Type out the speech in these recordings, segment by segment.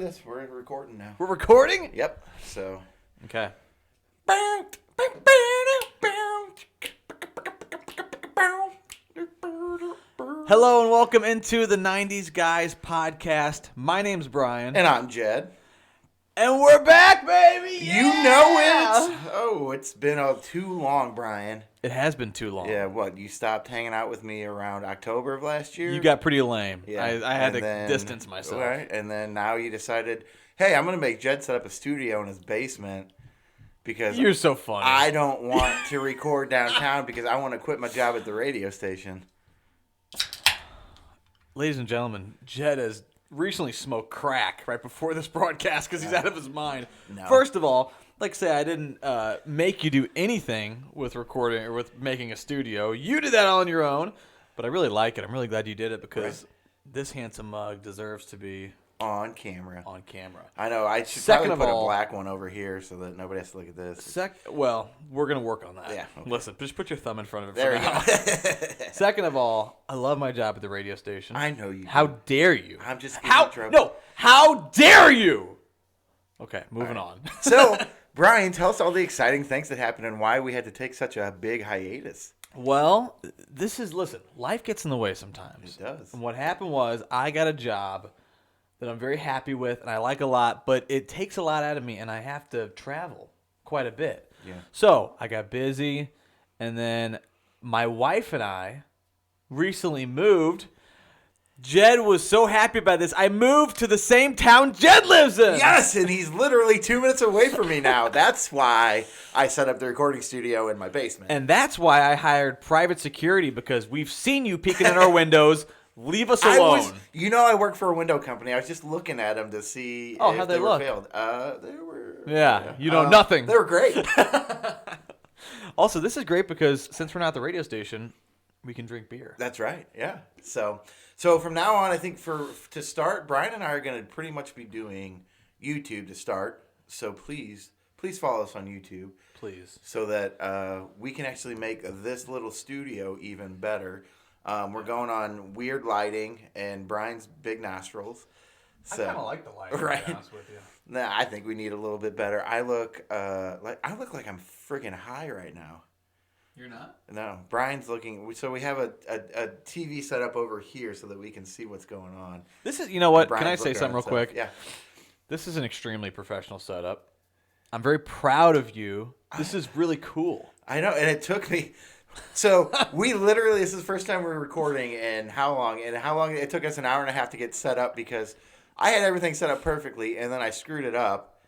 this. We're recording now. We're recording? Yep. So. Okay. Hello and welcome into the 90s Guys podcast. My name's Brian. And I'm Jed. And we're back, baby! Yeah! You know it! Oh, it's been too long, Brian. It has been too long. Yeah, what? You stopped hanging out with me around October of last year? You got pretty lame. Yeah. I had to distance myself. Right, and then now you decided, hey, I'm going to make Jed set up a studio in his basement because You're so funny. I don't want to record downtown because I want to quit my job at the radio station. Ladies and gentlemen, Jed has recently smoked crack right before this broadcast because he's out of his mind. No. First of all, like I say, I didn't make you do anything with recording or with making a studio. You did that on your own, but I really like it. I'm really glad you did it because this handsome mug deserves to be on camera. on camera. I know. I should Second probably of put all- a black one over here so that nobody has to look at this. Well, we're going to work on that. Yeah, okay. Listen, just put your thumb in front of it There for we now. go. Second of all, I love my job at the radio station. I know you. How do. dare you? I'm just getting in trouble. No, how dare you? Okay, moving on. So, Brian, tell us all the exciting things that happened and why we had to take such a big hiatus. Well, listen, life gets in the way sometimes. It does. And what happened was I got a job that I'm very happy with and I like a lot, but it takes a lot out of me and I have to travel quite a bit. Yeah. So I got busy, and then my wife and I recently moved. Jed was so happy about this. I moved to the same town Jed lives in. Yes, and he's literally 2 minutes away from me now. That's why I set up the recording studio in my basement. And that's why I hired private security, because we've seen you peeking in our windows. Leave us alone. I work for a window company. I was just looking at them to see Oh, if how'd they they were look? failed. They were. Yeah, you know nothing. They were great. Also, this is great because since we're not at the radio station, we can drink beer. That's right. Yeah. So from now on, I think to start, Brian and I are going to pretty much be doing YouTube to start. So please follow us on YouTube. Please. So that we can actually make this little studio even better. We're going on weird lighting and Brian's big nostrils. So, I kind of like the lighting, right? to be honest with you. Nah, I think we need a little bit better. I look like I'm freaking high right now. You're not? No, Brian's looking. So we have a TV set up over here so that we can see what's going on. This is, you know what? Can I Brian's say looking something real at quick? stuff. Yeah. This is an extremely professional setup. I'm very proud of you. This is really cool. I know, and it took me. So we literally, this is the first time we're recording, and how long it took us an hour and a half to get set up because I had everything set up perfectly, and then I screwed it up,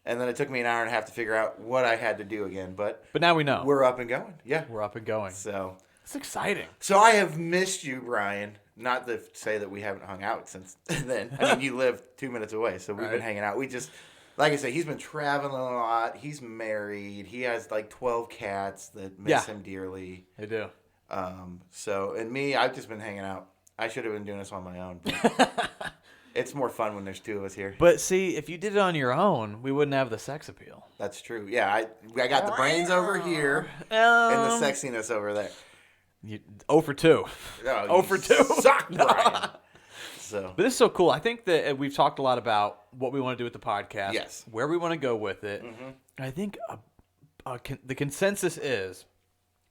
and then it took me an hour and a half to figure out what I had to do again. But now we know. we're up and going. Yeah, We're up and going. So It's exciting. I have missed you, Brian. Not to say that we haven't hung out since then. I mean, you live 2 minutes away, so we've been hanging out. We just, like I said, he's been traveling a lot. He's married. He has like 12 cats that miss him dearly. They do. And me, I've just been hanging out. I should have been doing this on my own. But it's more fun when there's two of us here. But see, if you did it on your own, we wouldn't have the sex appeal. That's true. Yeah, I got the brains over here and the sexiness over there. 0 for 2. Oh, 0 for 2. Suck, Brian. So, But this is so cool. I think that we've talked a lot about what we want to do with the podcast. Yes. Where we want to go with it. Mm-hmm. I think the consensus is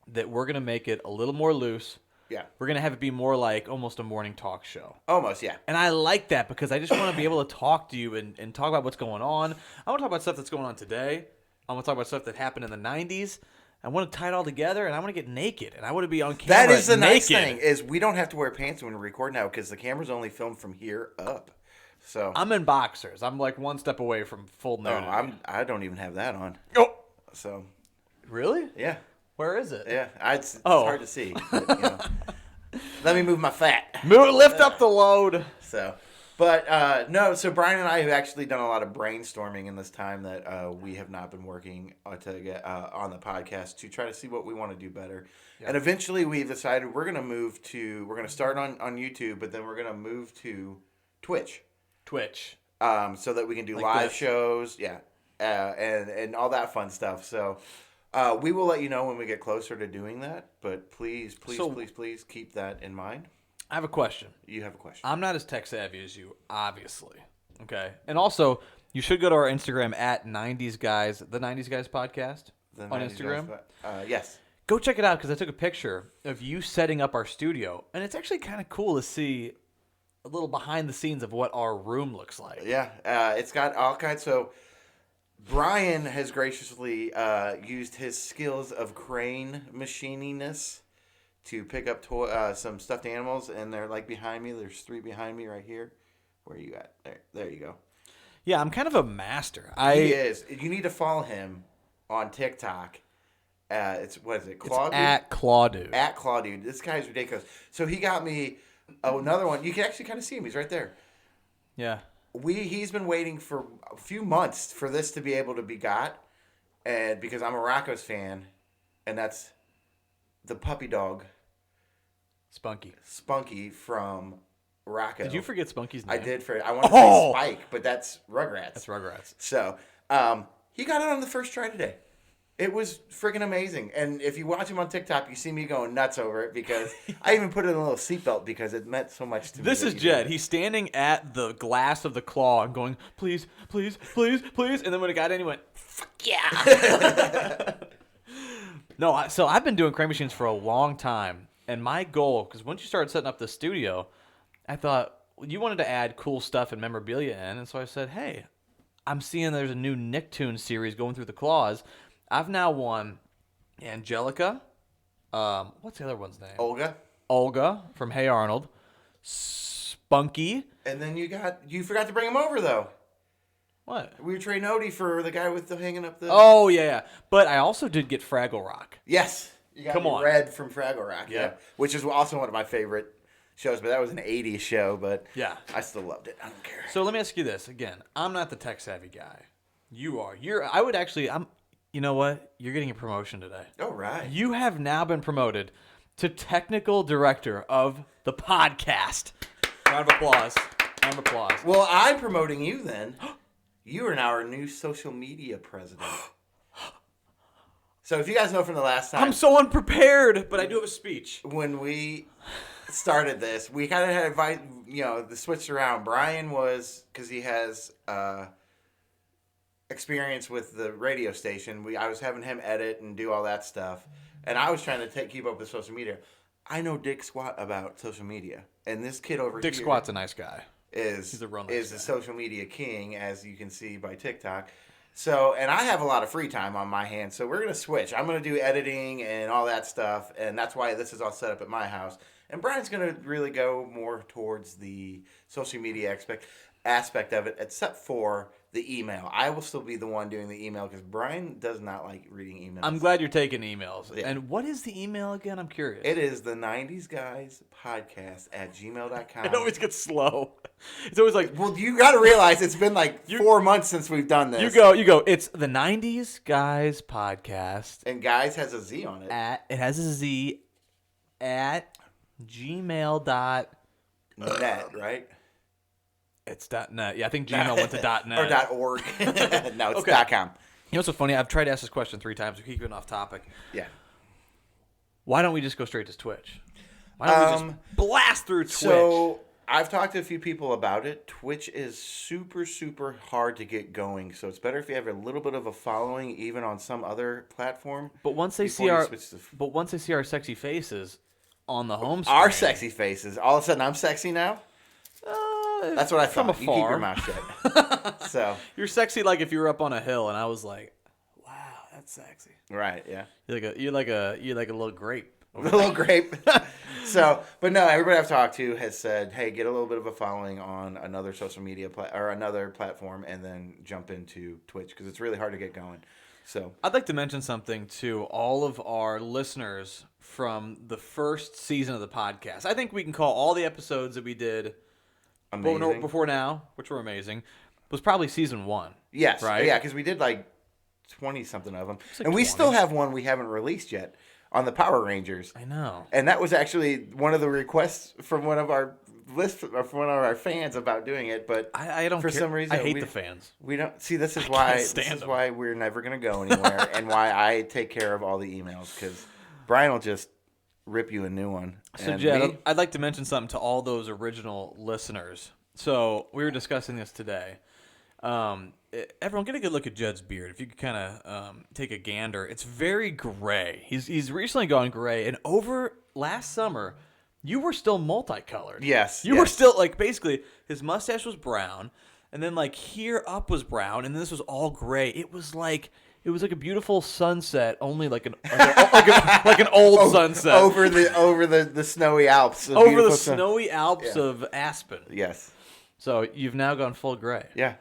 that we're going to make it a little more loose. yeah, We're going to have it be more like almost a morning talk show. almost, yeah. And I like that because I just want to be able to talk to you and talk about what's going on. I want to talk about stuff that's going on today. I want to talk about stuff that happened in the 90s. I want to tie it all together, and I want to get naked, and I want to be on camera. That is the naked. nice thing is we don't have to wear pants when we record now because the camera's only filmed from here up. So I'm in boxers. I'm like one step away from full nudity. I don't even have that on. Oh, So really? yeah, Where is it? yeah. It's Oh. hard to see. But, let me move my fat. Lift up the load. So, but no. So Brian and I have actually done a lot of brainstorming in this time that we have not been working to get on the podcast to try to see what we want to do better. Yeah. And eventually, we've decided we're going to start on YouTube, but then we're going to move to Twitch. So that we can do like live shows, and all that fun stuff. So we will let you know when we get closer to doing that. But please keep that in mind. I have a question. You have a question. I'm not as tech savvy as you, obviously. Okay. And also, you should go to our Instagram at 90s Guys, the 90s Guys podcast The on 90s Instagram. Yes. Go check it out because I took a picture of you setting up our studio, and it's actually kind of cool to see a little behind the scenes of what our room looks like. Yeah. It's got all kinds. So Brian has graciously used his skills of crane machininess to pick up some stuffed animals, and they're like behind me. There's 3 behind me right here. Where are you at? There you go. Yeah, I'm kind of a master. He is. You need to follow him on TikTok. What is it? Claude? It's at Claudude. At Claudude. This guy's ridiculous. So he got me another one. You can actually kind of see him. He's right there. Yeah. He's been waiting for a few months for this to be able to be got, and because I'm a Rocco's fan, and that's the puppy dog Spunky from Rocco. Did you forget Spunky's name? I did. I wanted to say Spike, but that's Rugrats. That's Rugrats. So he got it on the first try today. It was freaking amazing. And if you watch him on TikTok, you see me going nuts over it because I even put it in a little seatbelt because it meant so much to me. This is Jed. He's standing at the glass of the claw and going, please, please, please, please. And then when it got in, he went, fuck yeah. No, so I've been doing crane machines for a long time. And my goal, because once you started setting up the studio, I thought you wanted to add cool stuff and memorabilia in. And so I said, hey, I'm seeing there's a new Nicktoons series going through the claws. I've now won Angelica. What's the other one's name? Olga from Hey Arnold. Spunky. And then you forgot to bring him over though. What? We were trading Odie for the guy with the hanging up the. Oh yeah. But I also did get Fraggle Rock. Yes. You got Come on. Red from Fraggle Rock. Yeah. Which is also one of my favorite shows, but that was an 80s show, but yeah, I still loved it. I don't care. So let me ask you this again. I'm not the tech savvy guy. You are. You know what? You're getting a promotion today. Oh, right. You have now been promoted to technical director of the podcast. Round of applause. Round of applause. Well, I'm promoting you then. You are now our new social media president. So if you guys know from the last time. I'm so unprepared, but I do have a speech. When we started this, we kind of had advice, the switch around. Brian was, because he has experience with the radio station. I was having him edit and do all that stuff, and I was trying to keep up with social media. I know Dick Squat about social media, and this kid over Dick here. Squat's a nice guy. He's a real nice guy. A social media king, as you can see by TikTok. So, and I have a lot of free time on my hands, so we're going to switch. I'm going to do editing and all that stuff, and that's why this is all set up at my house. And Brian's going to really go more towards the social media aspect of it, except for the email. I will still be the one doing the email because Brian does not like reading emails. I'm glad you're taking emails. Yeah. And what is the email again? I'm curious. It is the 90s Guys podcast at gmail.com. It always gets slow. It's always like, well, you got to realize it's been like 4 months since we've done this. You go. It's the 90s Guys podcast. And Guys has a Z on it. It has a Z at gmail.net, right? It's .net. Yeah, I think Gmail went to .net. Or .org. No, it's okay. .com. You know what's so funny? I've tried to ask this question 3 times. We keep getting off topic. Yeah. Why don't we just go straight to Twitch? Why don't we just blast through Twitch? So, I've talked to a few people about it. Twitch is super, super hard to get going. So, it's better if you have a little bit of a following, even on some other platform. But once they see our sexy faces on the home screen. Our sexy faces. All of a sudden, I'm sexy now? That's what I thought. From afar. You keep your mouth shut. So you're sexy like if you were up on a hill and I was like, wow, that's sexy. Right, yeah. You're like a little grape. A little grape. So, but no, everybody I've talked to has said, hey, get a little bit of a following on another social media or another platform and then jump into Twitch because it's really hard to get going. So I'd like to mention something to all of our listeners from the first season of the podcast. I think we can call all the episodes that we did before now, which were amazing, was probably season 1. Yes. Right? Yeah, because we did like 20-something of them. Like and we 20. still have one we haven't released yet on the Power Rangers. I know. And that was actually one of the requests from one of our fans about doing it, but I don't for care. some reason I hate the fans. We don't see. This is why we're never going to go anywhere, and why I take care of all the emails because Brian will just rip you a new one. So Jed, I'd like to mention something to all those original listeners. So we were discussing this today. Everyone, get a good look at Judd's beard. If you could kind of take a gander, it's very gray. He's recently gone gray, and over last summer, you were still multicolored. Yes, you were still like basically his mustache was brown, and then like here up was brown, and this was all gray. It was like a beautiful sunset, only like an old sunset over the snowy Alps. Over the snowy Alps of Aspen. Yes. So you've now gone full gray. Yeah.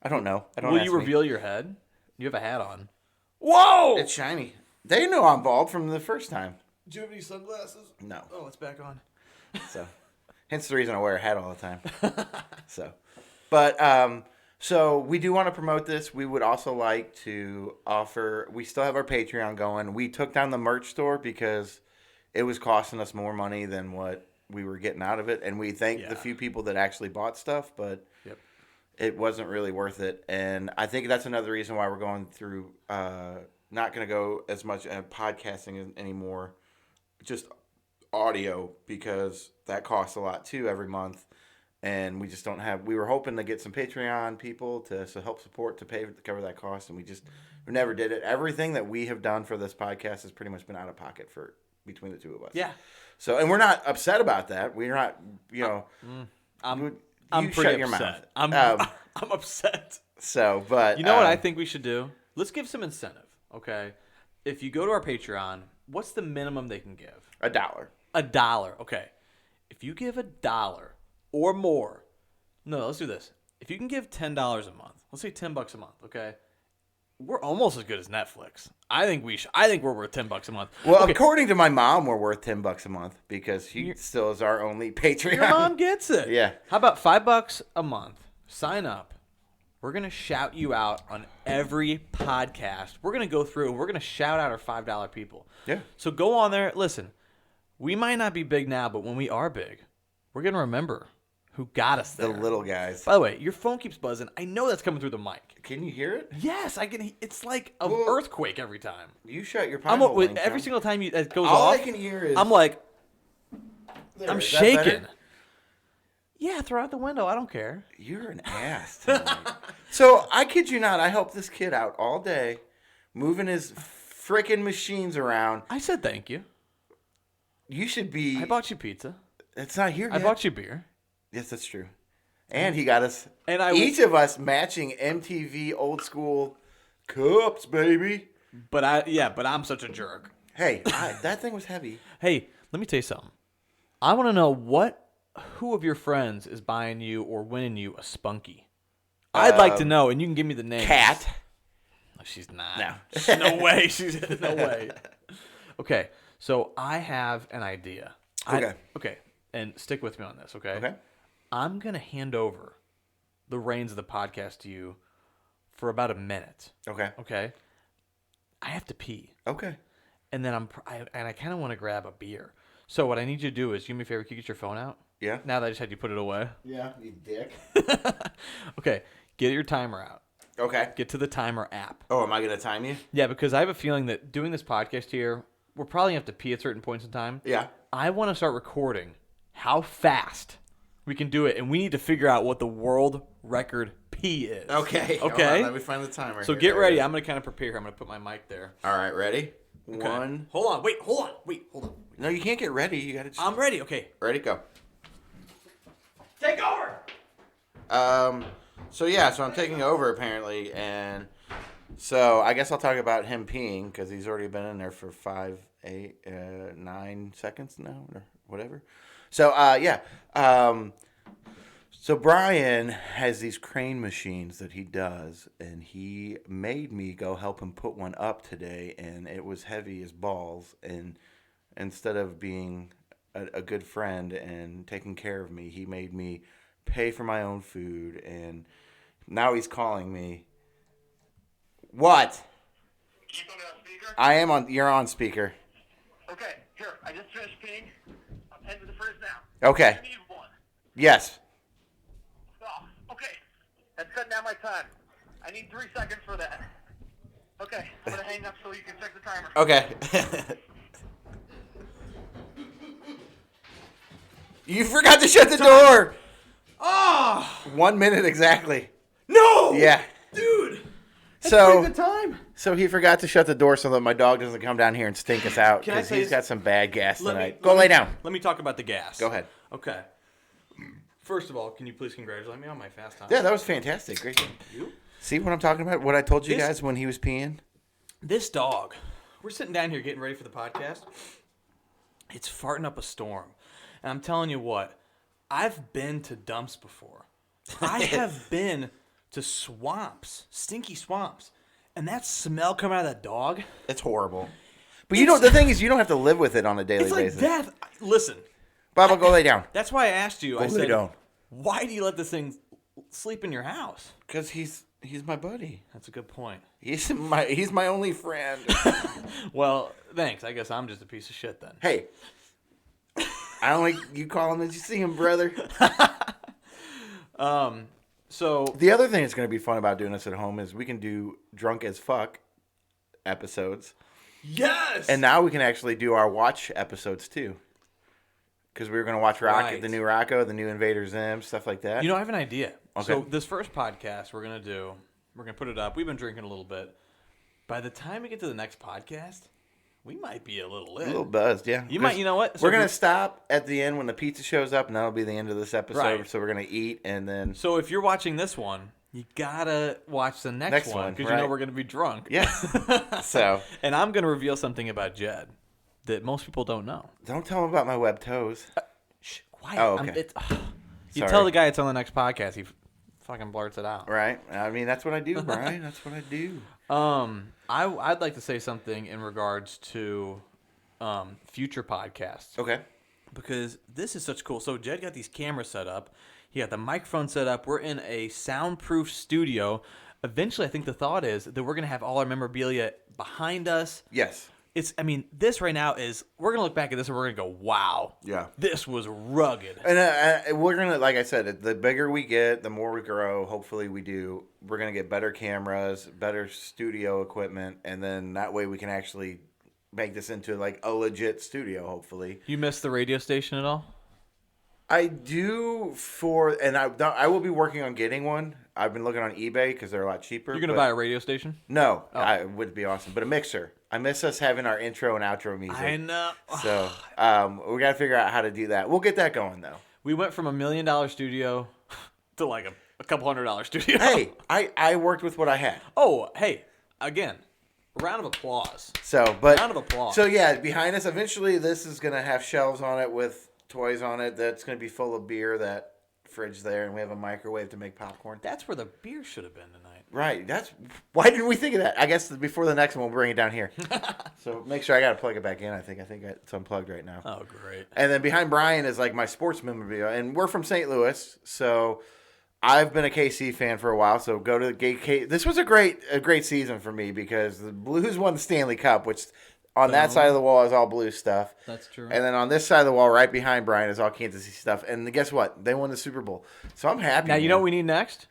I don't know. Will you reveal your head? You have a hat on. Whoa! It's shiny. They know I'm bald from the first time. Do you have any sunglasses? No. Oh, it's back on. So, hence the reason I wear a hat all the time. So we do want to promote this. We would also like to offer. We still have our Patreon going. We took down the merch store because it was costing us more money than what we were getting out of it, and we thank the few people that actually bought stuff, but. It wasn't really worth it, and I think that's another reason why we're going through not going to go as much podcasting anymore, just audio, because that costs a lot too every month, and we just don't have. We were hoping to get some Patreon people to help support to cover that cost, and we never did it. Everything that we have done for this podcast has pretty much been out of pocket for between the two of us. Yeah. So, and we're not upset about that. We're not, I'm you pretty shut your upset. mouth. I'm upset. So, but you know what I think we should do? Let's give some incentive, okay? If you go to our Patreon, what's the minimum they can give? $1. $1. Okay. If you give $1 or more, no, let's do this. If you can give $10 a month, let's say $10 a month, okay? We're almost as good as Netflix. I think we're worth $10 a month. Well, okay. According to my mom, we're worth $10 a month because she still is our only Patreon. Your mom gets it. Yeah. How about $5 a month? Sign up. We're gonna shout you out on every podcast. We're gonna go through and we're gonna shout out our $5 people. Yeah. So go on there. Listen, we might not be big now, but when we are big, we're gonna remember who got us there. The little guys. By the way, your phone keeps buzzing. I know that's coming through the mic. Can you hear it? Yes, I can. It's like an earthquake every time. You shut your pipe. Every single time it goes all off. I can hear is. I'm like, there, I'm is shaking. Yeah, throw out the window. I don't care. You're an ass tonight. So I kid you not. I helped this kid out all day, moving his freaking machines around. I said thank you. You should be. I bought you pizza. It's not here yet. I bought you beer. Yes, that's true. And he got us, each of us matching MTV old school cups, baby. But I'm such a jerk. Hey, that thing was heavy. Hey, let me tell you something. I want to know who of your friends is buying you or winning you a spunky. I'd like to know, and you can give me the name. Cat. No, she's not. No. No way. She's no way. Okay, so I have an idea. Okay. Okay, and stick with me on this, okay? Okay. I'm going to hand over the reins of the podcast to you for about a minute. Okay. Okay? I have to pee. Okay. And then I kind of want to grab a beer. So what I need you to do is, do me a favor, can you get your phone out? Yeah. Now that I just had you put it away. Yeah, you dick. Okay, get your timer out. Okay. Get to the timer app. Oh, am I going to time you? Yeah, because I have a feeling that doing this podcast here, we're probably going to have to pee at certain points in time. Yeah. I want to start recording how fast we can do it, and we need to figure out what the world record pee is. Okay. Okay. Hold on, let me find the timer. So get ready. I'm going to kind of prepare here. I'm going to put my mic there. All right, ready? Okay. One. Hold on. Wait, hold on. No, you can't get ready. You got to just... I'm ready. Okay. Ready, go. Take over. So I'm taking over apparently, and so I guess I'll talk about him peeing because he's already been in there for 9 seconds now or whatever. So so Brian has these crane machines that he does, and he made me go help him put one up today, and it was heavy as balls, and instead of being a good friend and taking care of me, he made me pay for my own food, and now he's calling me. What? Keep on speaker? I am on. You're on speaker. Okay, here. I just finished peeing. I'm heading to the fridge now. Okay. I need one. Yes. Oh, okay. That's cutting down my time. I need 3 seconds for that. Okay, I'm going to hang up so you can check the timer. Okay. You forgot to shut the door. Oh! 1 minute exactly. No! Yeah. Dude! That's So, pretty good time. so he forgot to shut the door so that my dog doesn't come down here and stink us out Can I because say he's got some bad gas tonight. Let Go me- lay down. Let me talk about the gas. Go ahead. Okay. First of all, can you please congratulate me on my fast time? Yeah, that was fantastic. Great. You? See what I'm talking about? What I told you This- guys when he was peeing? This dog, we're sitting down here getting ready for the podcast. It's farting up a storm. And I'm telling you what, I've been to dumps before. I have been to swamps, stinky swamps. And that smell coming out of that dog, It's horrible. But the thing is, you don't have to live with it on a daily it's like basis. death. Listen, Baba, go lay down. that's why I asked you. I Go lay said, down. why do you let this thing sleep in your house? Because he's my buddy. That's a good point. He's my only friend. Well, thanks. I guess I'm just a piece of shit then. Hey, I don't like you call him as you see him, brother. So The other thing that's going to be fun about doing this at home is we can do drunk as fuck episodes. yes, And now we can actually do our watch episodes too. Because we were going to watch Right. the new Rocco, the new Invader Zim, stuff like that. you know, I have an idea. Okay. So this first podcast we're gonna put it up. We've been drinking a little bit. By the time we get to the next podcast, we might be a little lit. a little buzzed, yeah. You might, you know what? So We're if going you- to stop at the end when the pizza shows up, and that'll be the end of this episode. Right. So we're going to eat, and then... So if you're watching this one, you gotta watch the next one one, because you know right. we're gonna be drunk. Yeah. So, And I'm gonna reveal something about Jed that most people don't know. don't tell him about my web toes. Shh, quiet. Oh, okay. You Sorry. tell the guy it's on the next podcast. He fucking blurts it out. Right? I mean, that's what I do, Brian. That's what I do. I'd like to say something in regards to future podcasts. Okay. Because this is such cool. So Jed got these cameras set up. He got the microphone set up. We're in a soundproof studio. Eventually, I think the thought is that we're going to have all our memorabilia behind us. Yes. This right now is, we're going to look back at this and we're going to go, wow. Yeah. This was rugged. And we're going to, like I said, the bigger we get, the more we grow. Hopefully we do. We're going to get better cameras, better studio equipment, and then that way we can actually make this into like a legit studio, hopefully. You missed the radio station at all? I do and I will be working on getting one. I've been looking on eBay because they're a lot cheaper. You're going to buy a radio station? No, it would be awesome. But a mixer. I miss us having our intro and outro music. I know. So we got to figure out how to do that. We'll get that going, though. We went from $1 million studio to like a couple $100 studio. Hey, I worked with what I had. Oh, hey, again, round of applause. Round of applause. So, yeah, behind us, eventually this is going to have shelves on it with toys on it that's going to be full of beer, that fridge there, and we have a microwave to make popcorn. That's where the beer should have been tonight. Right. Why didn't we think of that? I guess before the next one, we'll bring it down here. So make sure I got to plug it back in. I think it's unplugged right now. Oh, great. And then behind Brian is like my sports memorabilia, and we're from St. Louis, so I've been a KC fan for a while. So go to This was a great season for me because the Blues won the Stanley Cup, which on that side of the wall is all Blues stuff. That's true. And then on this side of the wall, right behind Brian, is all Kansas City stuff. And guess what? They won the Super Bowl, so I'm happy. Now, you know what we need next?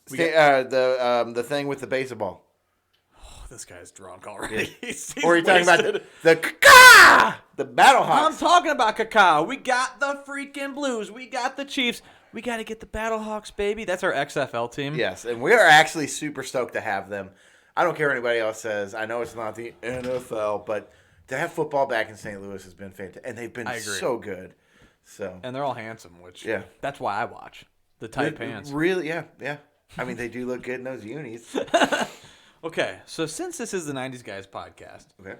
The thing with the baseball. Oh, this guy's drunk already. He's Or you're talking about wasted. the Battle I'm Hawks. talking about cacao. We got the freaking Blues. We got the Chiefs. We got to get the Battlehawks, baby. That's our XFL team. Yes, and we are actually super stoked to have them. I don't care what anybody else says. I know it's not the NFL, but to have football back in St. Louis has been fantastic, and they've been I agree. so good. So And they're all handsome, which Yeah. that's why I watch. The tight pants. Really, yeah. I mean, they do look good in those unis. Okay, so since this is the 90s Guys podcast, Okay.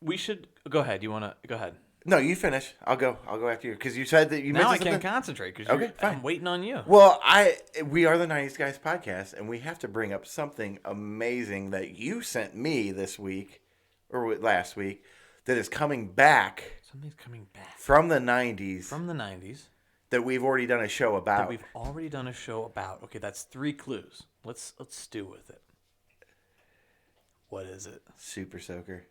we should go ahead. You want to go ahead? No, you finish. I'll go after you because you said that you Now I mentioned can't something. concentrate because Okay, fine. I'm waiting on you. Well, we are the 90s Guys podcast, and we have to bring up something amazing that you sent me this week or last week that is coming back Something's coming back from the 90s from the 90s that we've already done a show that about. we've already done a show about. Okay, that's 3 clues. Let's stew with it. What is it? Super Soaker.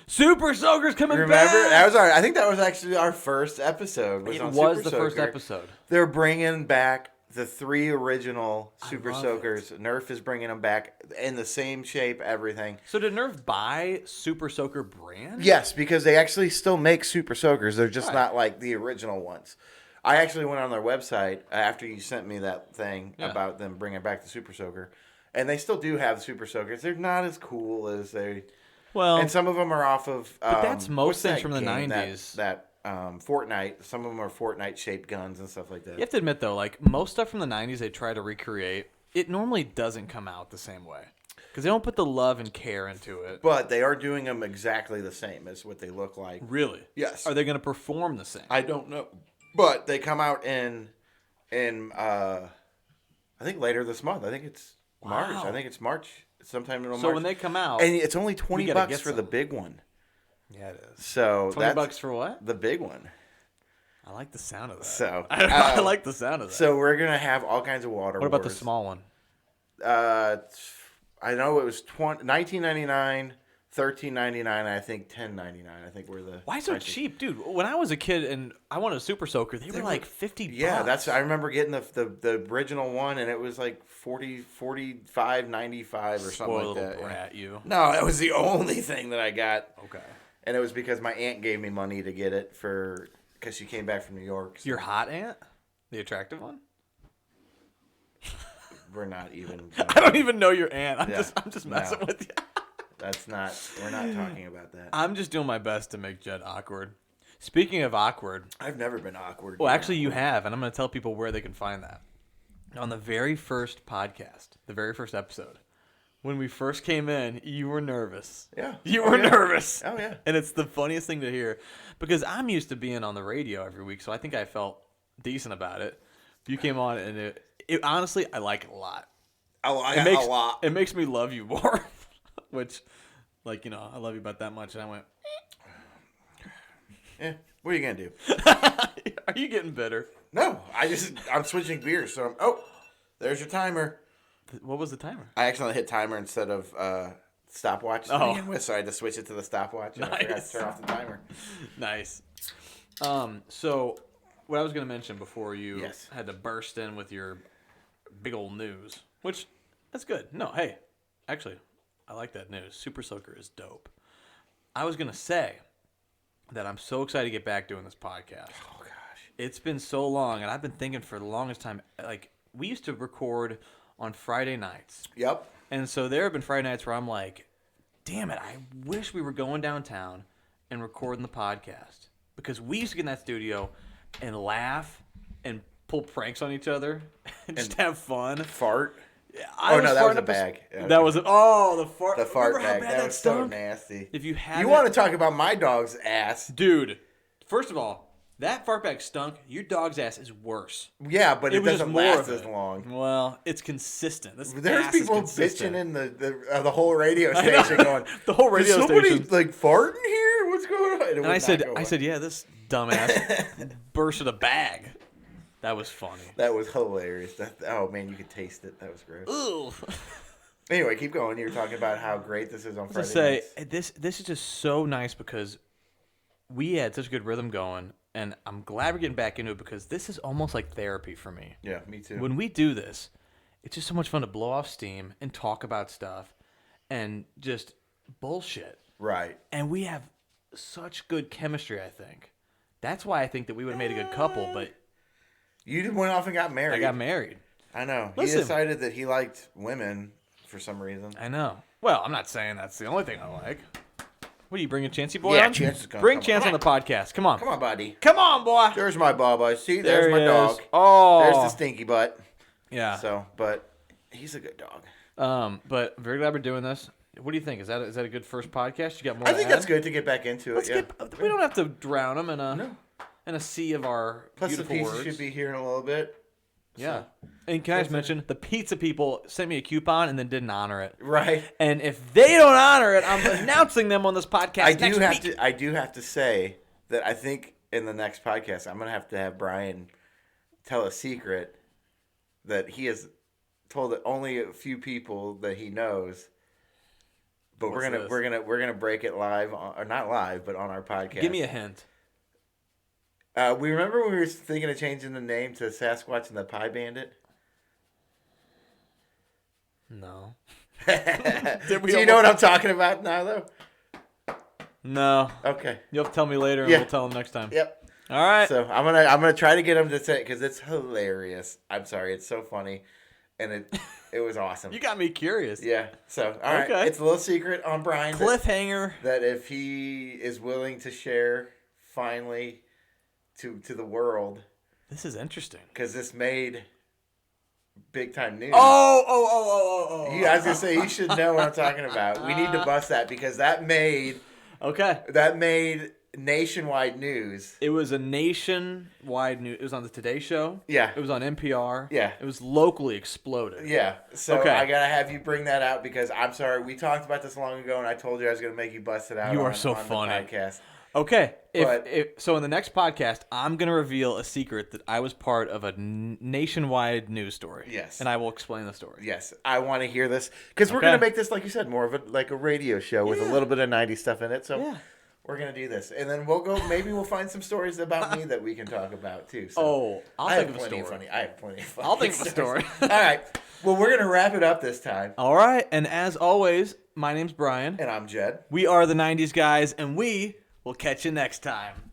Super Soaker's coming Remember? back. I think that was actually our first episode. It on was Super the first Soaker. episode. They're bringing back the 3 original Super love Soakers. Nerf is bringing them back in the same shape, everything. So did Nerf buy Super Soaker brand? Yes, because they actually still make Super Soakers. They're just Right. not like the original ones. I actually went on their website after you sent me that thing about them bringing back the Super Soaker, and they still do have Super Soakers. They're not as cool as they. Well, and some of them are off of. But that's most what's things that from the game? 90s. That Fortnite. Some of them are Fortnite shaped guns and stuff like that. You have to admit though, like most stuff from the 90s, they try to recreate. It normally doesn't come out the same way because they don't put the love and care into it. But they are doing them exactly the same as what they look like. Really? Yes. Are they going to perform the same? I don't know, but they come out in I think later this month. I think it's March. Wow. I think it's March. Sometime in March. So when they come out, and it's only $20 get for the some. big one. Yeah, it is. So $20 for what? The big one. I like the sound of that. So I like the sound of that. So we're gonna have all kinds of water. What about the wars. small one? I know it was $19.99, $13.99, I think $10.99. I think were the. Why so prices. cheap, dude? When I was a kid and I wanted a Super Soaker, they were like $50. Yeah, I remember getting the original one, and it was like $45.95 or something Spoiled like that. brat, you. No, that was the only thing that I got, Okay. and it was because my aunt gave me money to get it because she came back from New York. So Your hot aunt, the attractive one. we're not even. I don't even know your aunt. I'm just messing No. with you. That's not. We're not talking about that. I'm just doing my best to make Jed awkward. Speaking of awkward, I've never been awkward. well, actually, you have, and I'm going to tell people where they can find that. On the very first podcast, the very first episode, when we first came in, you were nervous. Yeah. You were nervous. Oh, yeah. And it's the funniest thing to hear because I'm used to being on the radio every week, so I think I felt decent about it. You came on, and it honestly, I like it a lot. I like It makes, a lot. It makes me love you more, which, like, I love you about that much. And I went, What are you gonna do? are you getting bitter? No, I'm switching gears. So there's your timer. What was the timer? I accidentally hit timer instead of stopwatch to begin with, so I had to switch it to the stopwatch. And I forgot Nice. to turn off the timer. Nice. So what I was going to mention before you Yes. had to burst in with your big old news, which that's good. No, hey, actually, I like that news. Super Soaker is dope. I was going to say that I'm so excited to get back doing this podcast. Oh gosh, It's been so long, and I've been thinking for the longest time, like, we used to record on Friday nights. Yep. And so there have been Friday nights where I'm like, damn it, I wish we were going downtown and recording the podcast. Because we used to get in that studio and laugh and pull pranks on each other and just have fun. Fart. I That was farting a up bag. Yeah, That was the fart. the fart Remember how bag. bad That was so stunk? nasty. If you have You want to talk about my dog's ass? dude, first of all, that fart bag stunk. Your dog's ass is worse. Yeah, but it was just doesn't more last of as it. long. Well, it's consistent. There's people bitching in the whole radio station going, The whole radio "Is somebody station. like farting here? What's going on?" And I said, yeah, this dumbass bursted a bag. That was funny. That was hilarious. Oh man, you could taste it. That was gross. Ugh. Anyway, keep going. You were talking about how great this is on To Friday say nights. this is just so nice because we had such a good rhythm going, and I'm glad we're getting back into it because this is almost like therapy for me. Yeah, me too. When we do this, it's just so much fun to blow off steam and talk about stuff and just bullshit. Right. And we have such good chemistry, I think. That's why I think that we would have made a good couple, but You went off and got married. I got married. I know. Listen. He decided that he liked women for some reason. I know. Well, I'm not saying that's the only thing I like. What are you bringing Chancey Boy Yeah, on? Chance is gonna Bring come Chance on the podcast. Come on. Come on, buddy. Come on, boy. There's my Baba. See, There there's my he dog. is. Oh. There's the stinky butt. Yeah. So, but he's a good dog. But I'm very glad we're doing this. What do you think? Is that a good first podcast? You got more? I to think add? that's good to get back into it. Yeah. We don't have to drown them in a sea of our Plus, the beautiful pizza words. should be here in a little bit. Yeah. And can I just mention the pizza people sent me a coupon and then didn't honor it. Right. And if they don't honor it, I'm announcing them on this podcast. I do have to say that I think in the next podcast I'm gonna have Brian tell a secret that he has told only a few people that he knows. But What's this? we're gonna break it live or not live, but on our podcast. Give me a hint. We remember when we were thinking of changing the name to Sasquatch and the Pie Bandit. No. Do you know what I'm talking about now, though? No. Okay. You'll have to tell me later and Yeah. we'll tell them next time. Yep. All right. So I'm gonna try to get him to say it because it's hilarious. I'm sorry, it's so funny, and it was awesome. You got me curious. Yeah. So all right, Okay. it's a little secret on Brian. Cliffhanger. That if he is willing to share finally to the world, This is interesting. because this made big time news. Oh. I was gonna say you should know what I'm talking about. We need to bust that because that made nationwide news. It was a nationwide news. It was on the Today Show. Yeah. It was on NPR. Yeah. It was locally exploded. Yeah. So Okay. I gotta have you bring that out because I'm sorry we talked about this long ago and I told you I was gonna make you bust it out. You are on so funny. The podcast. Okay. But- So in the next podcast, I'm going to reveal a secret that I was part of a nationwide news story. Yes. And I will explain the story. Yes, I want to hear this because we're Okay. gonna make this, like you said, more of a radio show with a little bit of 90s stuff in it. So we're gonna do this, and then we'll go. Maybe we'll find some stories about me that we can talk about too. So I'll I think have of a plenty story. funny. I have plenty of funny. I'll think of a story. All right. Well, we're gonna wrap it up this time, All right. And as always, my name's Brian. and I'm Jed. We are the 90s guys, and we will catch you next time.